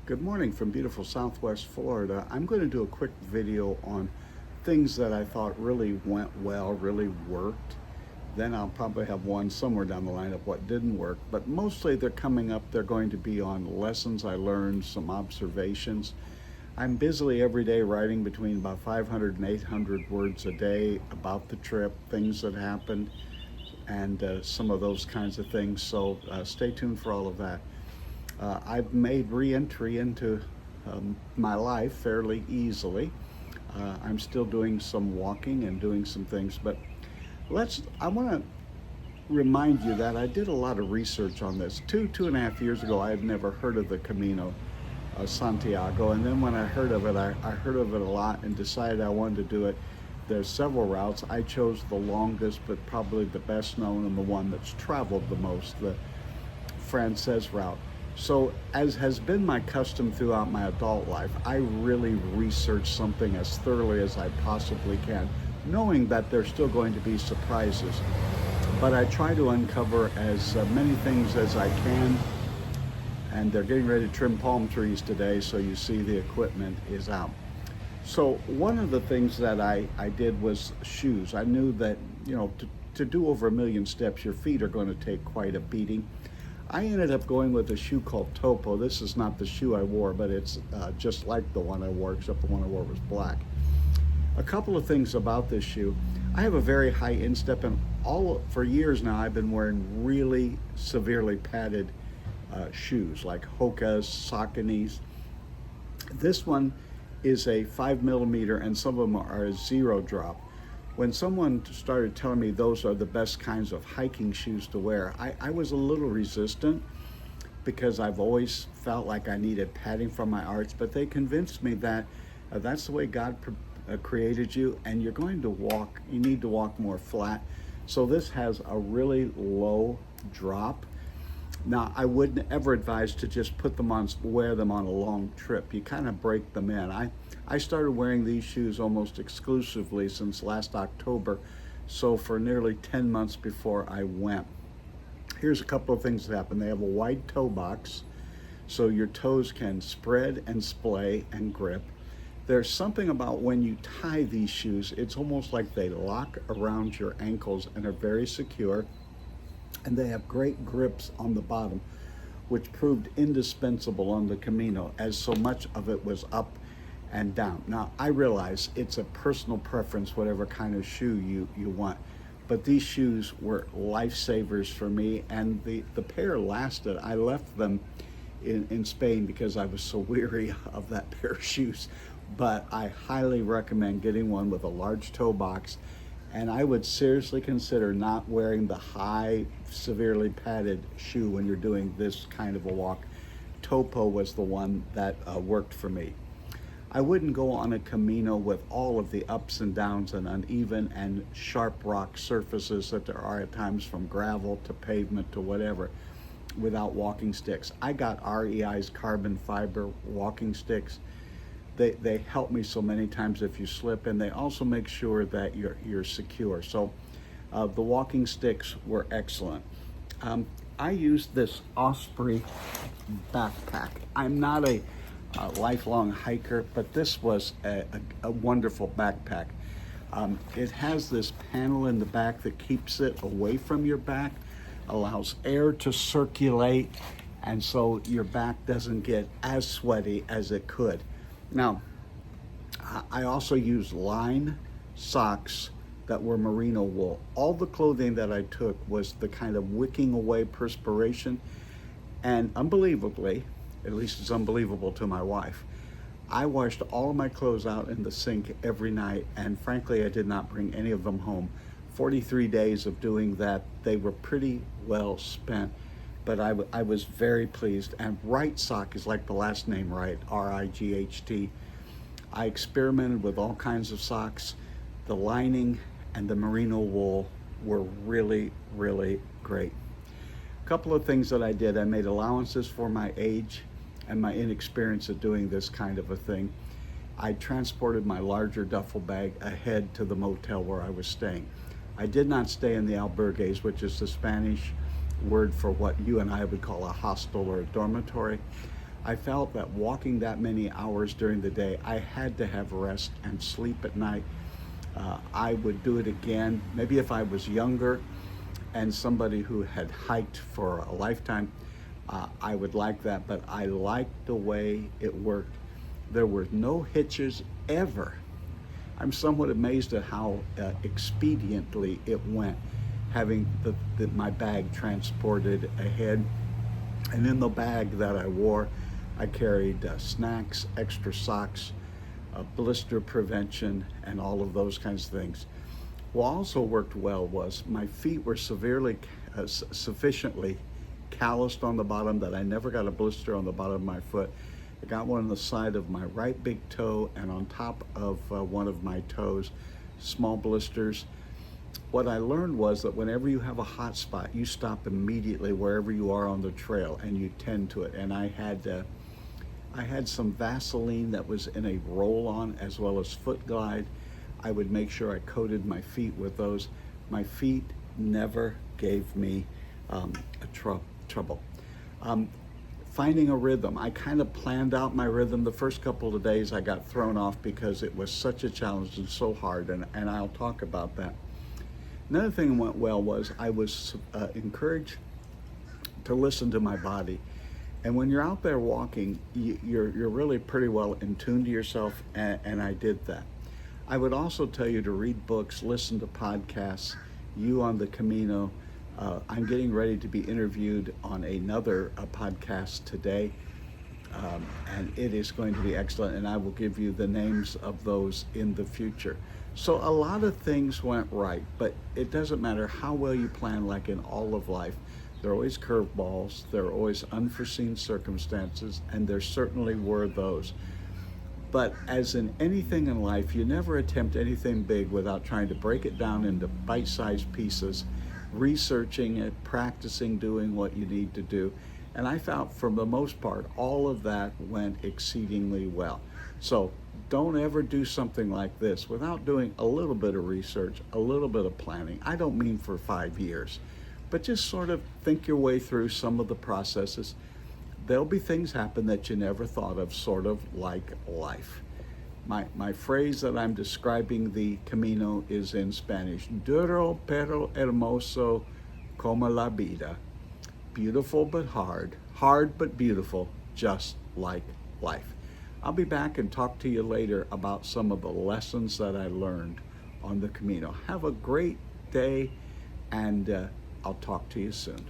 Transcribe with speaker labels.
Speaker 1: Good morning from beautiful Southwest Florida. I'm going to do a quick video on things that I thought really went well, really worked. Then I'll probably have one somewhere down the line of what didn't work, but mostly they're coming up. They're going to be on lessons I learned, some observations. I'm busily every day writing between about 500 and 800 words a day about the trip, things that happened, and some of those kinds of things. So stay tuned for all of that. I've made re-entry into my life fairly easily. I'm still doing some walking and doing some things, but I want to remind you that I did a lot of research on this. Two and a half years ago, I had never heard of the Camino Santiago, and then when I heard of it, I heard of it a lot and decided I wanted to do it. There's several routes. I chose the longest, but probably the best known and the one that's traveled the most, the Frances route. So, as has been my custom throughout my adult life, I really research something as thoroughly as I possibly can, knowing that there's still going to be surprises. But I try to uncover as many things as I can. And they're getting ready to trim palm trees today, so you see the equipment is out. So one of the things that I did was shoes. I knew that, to do over 1,000,000 steps, your feet are going to take quite a beating. I ended up going with a shoe called Topo. This is not the shoe I wore, but it's just like the one I wore, except the one I wore was black. A couple of things about this shoe. I have a very high instep, and for years now I've been wearing really severely padded shoes like Hoka's, Saucony's. This one is a 5 millimeter, and some of them are a zero drop. When someone started telling me those are the best kinds of hiking shoes to wear, I was a little resistant because I've always felt like I needed padding for my arch, but they convinced me that that's the way God created you, and you need to walk more flat. So this has a really low drop. Now, I wouldn't ever advise to just wear them on a long trip. You kind of break them in. I started wearing these shoes almost exclusively since last October, so for nearly 10 months before I went. Here's a couple of things that happen. They have a wide toe box, so your toes can spread and splay and grip. There's something about when you tie these shoes, it's almost like they lock around your ankles and are very secure. And they have great grips on the bottom, which proved indispensable on the Camino, as so much of it was up and down. Now, I realize it's a personal preference, whatever kind of shoe you want, but these shoes were lifesavers for me, and the pair lasted. I left them in Spain because I was so weary of that pair of shoes, but I highly recommend getting one with a large toe box. And I would seriously consider not wearing the high, severely padded shoe when you're doing this kind of a walk. Topo was the one that worked for me. I wouldn't go on a Camino with all of the ups and downs and uneven and sharp rock surfaces that there are at times, from gravel to pavement to whatever, without walking sticks. I got REI's carbon fiber walking sticks. They help me so many times if you slip, and they also make sure that you're secure. So the walking sticks were excellent. I used this Osprey backpack. I'm not a lifelong hiker, but this was a wonderful backpack. It has this panel in the back that keeps it away from your back, allows air to circulate, and so your back doesn't get as sweaty as it could. Now, I also used lined socks that were merino wool. All the clothing that I took was the kind of wicking away perspiration, and unbelievably, at least it's unbelievable to my wife, I washed all of my clothes out in the sink every night, and frankly, I did not bring any of them home. 43 days of doing that, they were pretty well spent. But I was very pleased. And Right sock is like the last name Right, R-I-G-H-T. I experimented with all kinds of socks. The lining and the merino wool were really, really great. A couple of things that I did. I made allowances for my age and my inexperience at doing this kind of a thing. I transported my larger duffel bag ahead to the motel where I was staying. I did not stay in the albergues, which is the Spanish word for what you and I would call a hostel or a dormitory. I felt that walking that many hours during the day, I had to have rest and sleep at night. I would do it again, maybe if I was younger and somebody who had hiked for a lifetime. I would like that, but I liked the way it worked. There were no hitches ever. I'm somewhat amazed at how expediently it went, having my bag transported ahead. And in the bag that I wore, I carried snacks, extra socks, blister prevention, and all of those kinds of things. What also worked well was my feet were sufficiently calloused on the bottom that I never got a blister on the bottom of my foot. I got one on the side of my right big toe and on top of one of my toes, small blisters. What I learned was that whenever you have a hot spot, you stop immediately wherever you are on the trail and you tend to it. And I had some Vaseline that was in a roll-on as well as Foot Glide. I would make sure I coated my feet with those. My feet never gave me trouble. Finding a rhythm. I kind of planned out my rhythm. The first couple of days I got thrown off because it was such a challenge and so hard, and I'll talk about that. Another thing that went well was I was encouraged to listen to my body. And when you're out there walking, you're really pretty well in tune to yourself, and I did that. I would also tell you to read books, listen to podcasts. You on the Camino. I'm getting ready to be interviewed on another podcast today, and it is going to be excellent, and I will give you the names of those in the future. So a lot of things went right, but it doesn't matter how well you plan, like in all of life. There are always curveballs, there are always unforeseen circumstances, and there certainly were those. But as in anything in life, you never attempt anything big without trying to break it down into bite-sized pieces, researching it, practicing doing what you need to do. And I found, for the most part, all of that went exceedingly well. So don't ever do something like this without doing a little bit of research, a little bit of planning. I don't mean for 5 years, but just sort of think your way through some of the processes. There'll be things happen that you never thought of, sort of like life. My phrase that I'm describing the Camino is in Spanish: duro pero hermoso como la vida. Beautiful but hard, hard but beautiful, just like life. I'll be back and talk to you later about some of the lessons that I learned on the Camino. Have a great day, and I'll talk to you soon.